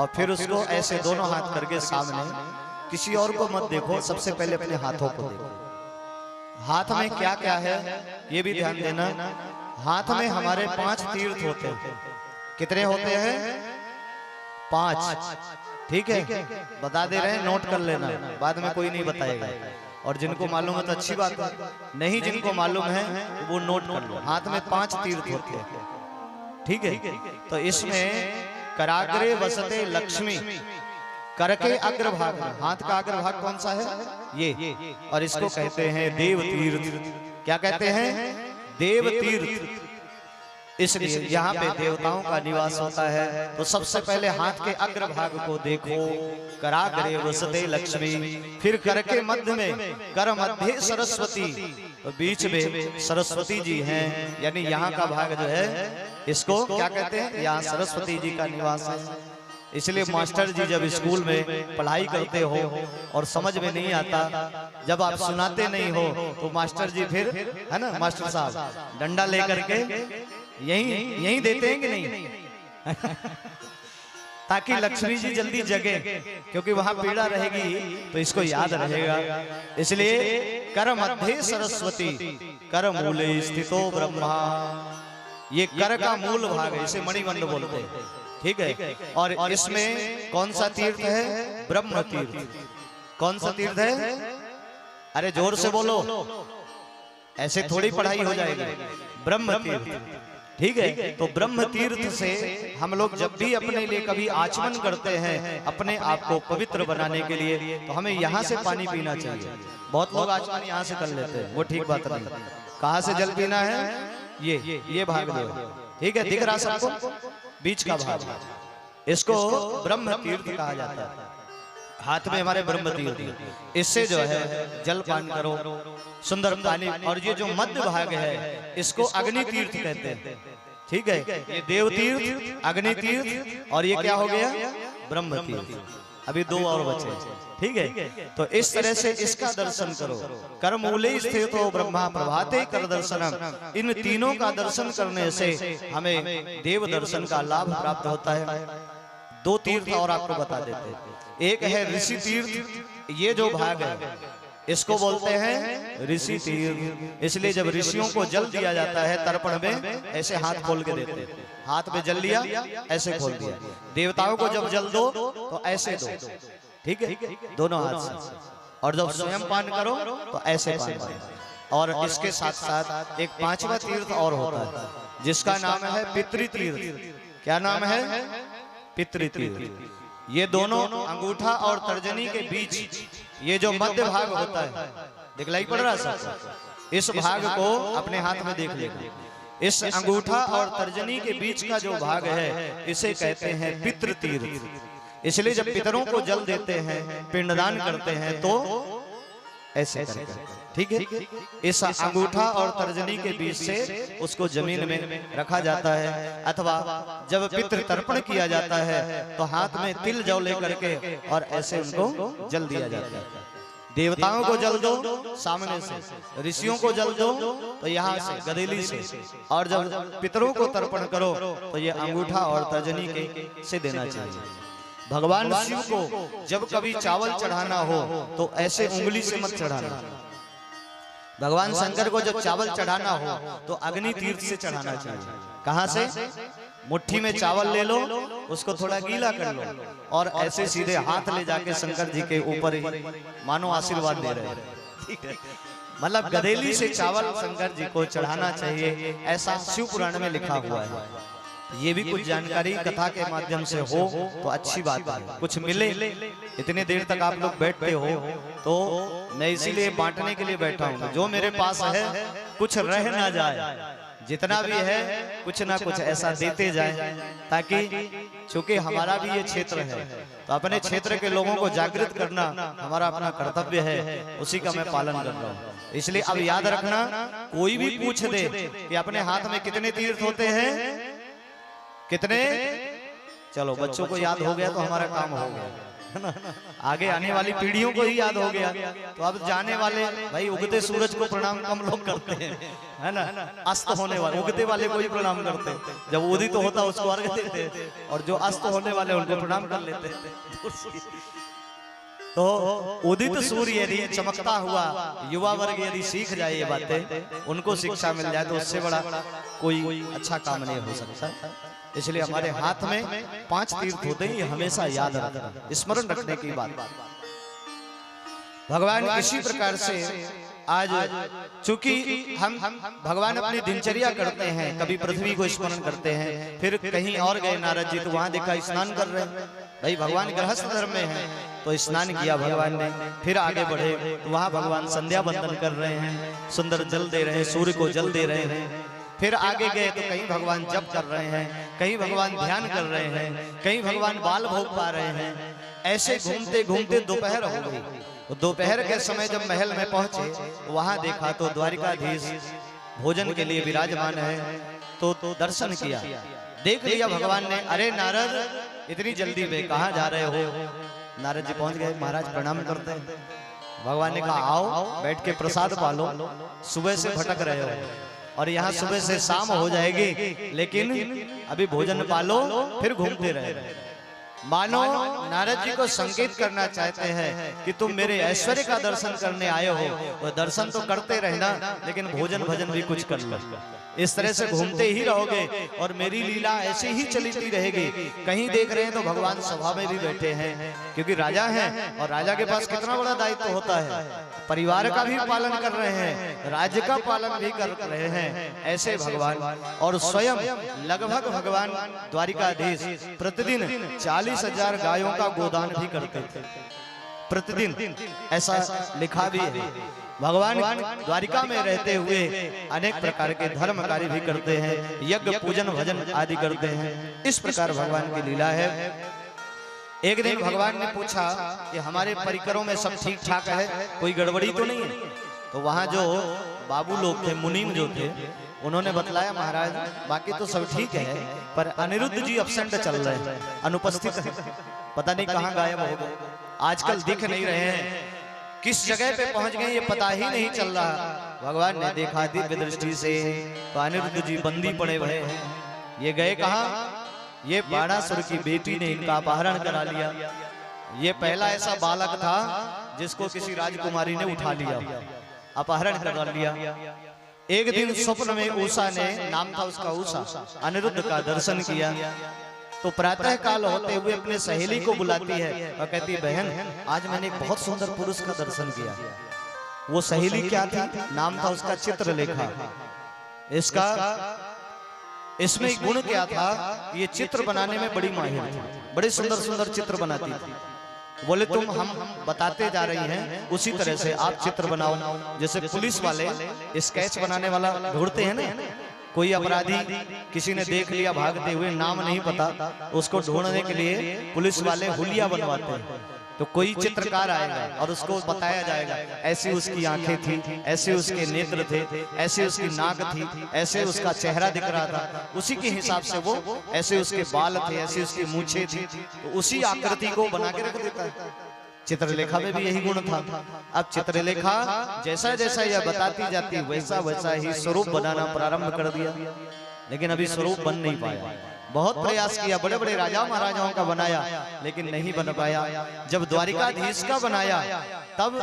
और फिर उसको ऐसे दोनों हाथ करके सामने, किसी और को मत देखो, सबसे पहले अपने हाथों को देखो। हाथ में क्या क्या है ये भी ध्यान देना। हाथ में हमारे 5 तीर्थ होते हैं। कितने होते हैं? 5। ठीक है, बता दे रहे हैं, नोट कर लेना, बाद में कोई नहीं बताएगा। और जिनको मालूम है तो अच्छी बात है, नहीं जिनको मालूम है वो नोट कर लो। हाथ में 5 तीर्थ होते हैं। ठीक है, तो इसमें कराग्रे वसते लक्ष्मी, कर के अग्रभाग, हाथ का अग्रभाग कौन सा है? ये। और इसको कहते हैं देव तीर्थ। क्या कहते हैं? देव तीर्थ। इसलिए यहाँ पे देवताओं का निवास होता है। तो सबसे पहले हाथ के अग्रभाग को देखो, कराग्रे वसते लक्ष्मी, फिर कर के मध्य में, कर मध्य सरस्वती, तो बीच में सरस्वती जी हैं, यानी यहाँ का भाग जो है इसको क्या कहते हैं? यहाँ सरस्वती जी का निवास है। इसलिए मास्टर जी जब स्कूल में पढ़ाई करते हो और समझ में नहीं आता, जब आप सुनाते नहीं हो, तो मास्टर जी फिर, है ना, मास्टर साहब डंडा लेकर के यही देते हैं कि नहीं? ताकि लक्ष्मी जी जल्दी जगे, क्योंकि वहां पीड़ा रहेगी तो इसको याद रहेगा। इसलिए कर मध्य सरस्वती, कर मूले स्थितो ब्रह्मा, ये कर का मूल भाग है, इसे मणिमंड बोलते हैं। ठीक है, और इसमें कौन सा तीर्थ है? ब्रह्म तीर्थ। कौन सा तीर्थ है? अरे जोर से बोलो, ऐसे थोड़ी पढ़ाई हो जाएगी। ब्रह्म तीर्थ। ठीक है, तो ब्रह्म तीर्थ से हम लोग जब भी अपने लिए कभी आचमन करते हैं, अपने आप को पवित्र बनाने के लिए, तो हमें यहाँ से पानी पीना चाहिए। बहुत लोग आचमन यहाँ से कर लेते हैं, वो ठीक बात नहीं। कहाँ से जल पीना है? ये भाग दो। ठीक है, दिख रहा सबको? बीच का भाग, इसको ब्रह्म तीर्थ कहा जाता है। हाथ में हमारे ब्रह्म तीर्थ, इससे जो है जल पान करो, सुंदर पानी। और ये जो मध्य भाग है इसको अग्नि तीर्थ कहते हैं। ठीक है, ये देव तीर्थ, अग्नि तीर्थ, और ये क्या हो गया? ब्रह्म तीर्थ। अभी 2 और बचे। ठीक है, तो इस तरह से इसका दर्शन करो। कर मूले स्थितो ब्रह्मा प्रभाते कर दर्शनम। इन तीनों का दर्शन करने से हमें देव दर्शन का लाभ प्राप्त होता है। 2 तीर्थ और आपको बता देते हैं। एक है ऋषि तीर्थ, ये जो भाग है इसको बोलते हैं ऋषि तीर्थ। इसलिए जब ऋषियों को जल दिया जाता है तर्पण में, ऐसे हाथ खोल के देते हैं। हाथ में जल लिया, ऐसे खोल दिया। देवताओं को जब जल दो तो ऐसे दो। ठीक है, दोनों हाथ से। और जब स्वयं पान करो तो ऐसे पान करो। और इसके साथ साथ एक 5वां तीर्थ और होता है, जिसका नाम है पितृ तीर्थ। क्या नाम है? पितृ तीर्थ। ये दोनों अंगूठा और तर्जनी के बीच, ये जो मध्य भाग होता है, दिखलाई पड़ रहा है? इस भाग को अपने हाथ में देख लेना। इस अंगूठा और तर्जनी के बीच का जो भाग है, इसे कहते हैं पितृ तीर्थ। इसलिए जब पितरों को जल देते हैं, पिंडदान करते हैं, तो ऐसे करके, ठीक है, इस अंगूठा और तर्जनी के बीच से उसको जमीन में रखा जाता है। अथवा जब पितृ तर्पण किया जाता है तो हाथ में तिल जौ लेकर के और ऐसे उनको जल दिया जाता है। देवताओं को जल दो सामने से, ऋषियों को जल दो तो यहाँ से गदेली से, और जब पितरों को तर्पण करो तो ये अंगूठा और तर्जनी के से देना चाहिए। भगवान शिव को जब कभी चावल चढ़ाना हो तो ऐसे उंगली से मत चढ़ाना। भगवान शंकर को जब चावल चढ़ाना हो तो अग्नि तीर्थ से चढ़ाना चाहिए। कहाँ से? मुट्ठी में चावल ले लो, उसको थोड़ा गीला कर लो और ऐसे सीधे हाथ ले जाके शंकर जी के ऊपर ही मानो आशीर्वाद दे रहे हैं। मतलब गदेली से चावल शंकर जी को चढ़ाना चाहिए, ऐसा शिव पुराण में लिखा हुआ है। ये भी कुछ जानकारी कथा के माध्यम से हो तो अच्छी बात है, कुछ मिले। इतने देर तक आप लोग बैठते हो तो मैं इसीलिए बांटने के लिए बैठा हूँ। जो मेरे पास है कुछ रह ना जाए, जितना भी है कुछ ना कुछ ऐसा देते जाए, ताकि चूंकि हमारा भी ये क्षेत्र है तो अपने क्षेत्र के लोगों को जागृत करना हमारा अपना कर्तव्य है, उसी का मैं पालन कर रहा हूँ। इसलिए अब याद रखना, कोई भी पूछ दे कि अपने हाथ में कितने तीर्थ होते हैं, कितने, चलो बच्चों को याद हो गया तो हमारा काम हो गया। है ना, आगे आने वाली पीढ़ियों को ही याद हो गया। तो अब जाने वाले भाई उगते सूरज को प्रणाम कम लोग करते हैं, है ना, अस्त होने वाले उगते वाले को ही प्रणाम करते, जब उदित तो होता उसको अर्घ देते, और जो अस्त होने वाले उनको प्रणाम कर लेते। तो उदित सूर्य यदि चमकता हुआ युवा वर्ग यदि सीख जाए ये बातें, उनको शिक्षा मिल जाए, तो उससे बड़ा कोई अच्छा काम नहीं हो सकता। इसलिए हमारे हाथ में 5 तीर्थ होते हैं, ये हमेशा याद रखना, स्मरण रखने की बात। भगवान इसी प्रकार से आज चूंकि हम भगवान अपनी दिनचर्या करते हैं, कभी पृथ्वी को स्मरण करते हैं, फिर कहीं और गए नारद जी तो वहां देखा स्नान कर रहे हैं। भाई भगवान गृहस्थ धर्म में है तो स्नान किया भगवान ने, फिर आगे बढ़े तो वहां भगवान संध्या बंदन कर रहे हैं, सुंदर जल दे रहे हैं, सूर्य को जल दे रहे हैं। फिर आगे गए तो कहीं भगवान जप कर रहे हैं, कहीं भगवान ध्यान कर रहे हैं, कहीं भगवान बाल भोग पा रहे हैं। ऐसे घूमते घूमते दोपहर हो गई। दोपहर के समय जब महल में पहुंचे तो वहां देखा तो द्वारिकाधीश भोजन के लिए विराजमान है। तो दर्शन किया, देख लिया भगवान ने। अरे नारद इतनी जल्दी वे कहाँ जा रहे हो? नारद जी पहुंच गए, महाराज प्रणाम करते हैं। भगवान ने कहा आओ बैठ के प्रसाद पालो, सुबह से भटक रहे हो और यहाँ सुबह से शाम हो जाएगी, लेकिन अभी भोजन पालो फिर घूमते रहे। मानो नारद जी को संकेत करना चाहते हैं कि तुम मेरे ऐश्वर्य का दर्शन करने आए हो, वो दर्शन तो करते रहना, लेकिन भोजन भजन भी कुछ कर लो। इस तरह से घूमते ही रहोगे और मेरी लीला ऐसे ही चलती रहेगी। कहीं देख रहे हैं तो भगवान सभा में भी बैठे हैं, क्योंकि राजा हैं और राजा के पास कितना बड़ा दायित्व होता है, परिवार का भी पालन कर रहे हैं, राज्य का पालन भी कर रहे हैं। ऐसे भगवान और स्वयं लगभग भगवान द्वारिकाधीश प्रतिदिन 40,000 गायों का गोदान भी करते थे प्रतिदिन, ऐसा लिखा भी है। भगवान द्वारिका में रहते हुए अनेक प्रकार के धर्म कार्य भी करते हैं, यज्ञ पूजन भजन आदि करते हैं। इस प्रकार भगवान की लीला है। एक दिन भगवान ने पूछा कि हमारे परिकरों में सब ठीक ठाक है, कोई गड़बड़ी तो नहीं है? तो वहां जो बाबू लोग थे, मुनीम जो थे, उन्होंने बतलाया महाराज बाकी तो सब ठीक है, पर अनिरुद्ध जी अपसेंट चल रहे हैं, अनुपस्थित है, पता नहीं कहाँ गायब हो गए, आजकल दिख नहीं रहे हैं, किस जगह पे पहुंच गए ये पता ही नहीं चल रहा। भगवान ने देखा दिव्य दृष्टि से तो अनिरुद्ध जी बंदी पड़े हुए हैं। ये गए कहाँ? ये बाणासुर की बेटी ने इनका अपहरण करा लिया। ये पहला ऐसा बालक था जिसको किसी राजकुमारी ने उठा लिया, अपहरण करा लिया। एक दिन स्वप्न में उषा ने, नाम था उसका उषा, अनिरुद्ध का दर्शन किया। तो प्रातः काल होते हुए अपने सहेली को बुलाती है और कहती है बहन आज मैंने एक बहुत सुंदर पुरुष का दर्शन किया। वो सहेली क्या थी? नाम था उसका चित्रलेखा। इसका इसमें एक गुण क्या था? ये चित्र बनाने में बड़ी माहिर थी, बड़े सुंदर सुंदर चित्र बनाती थी। बोले तुम हम बताते जा रही हैं उसी तरह से आप चित्र बनाओ। जैसे पुलिस वाले स्केच बनाने वाला ढूंढते हैं ना, कोई अपराधी किसी ने देख लिया भागते हुए, नाम नहीं पता, उसको ढूंढने के लिए पुलिस वाले हुलिया बनवाते हैं। तो कोई चित्रकार आएगा और उसको बताया जाएगा ऐसी उसकी आंखें थी, ऐसे उसके नेत्र थे, ऐसे उसकी नाक थी, ऐसे उसका चेहरा दिख रहा था, उसी के हिसाब से वो, ऐसे उसके बाल थे, ऐसी उसकी मूछें थी, तो उसी आकृति को बना के रख देता है। चित्रलेखा में भी यही गुण था। अब चित्रलेखा जैसा जैसा यह बताती जाती वैसा वैसा ही स्वरूप बनाना प्रारंभ कर दिया, लेकिन अभी स्वरूप बन नहीं पाया। बहुत प्रयास किया, बड़े बड़े राजा महाराजाओं का बनाया, लेकिन नहीं बन पाया। जब द्वारिकाधीश का बनाया तब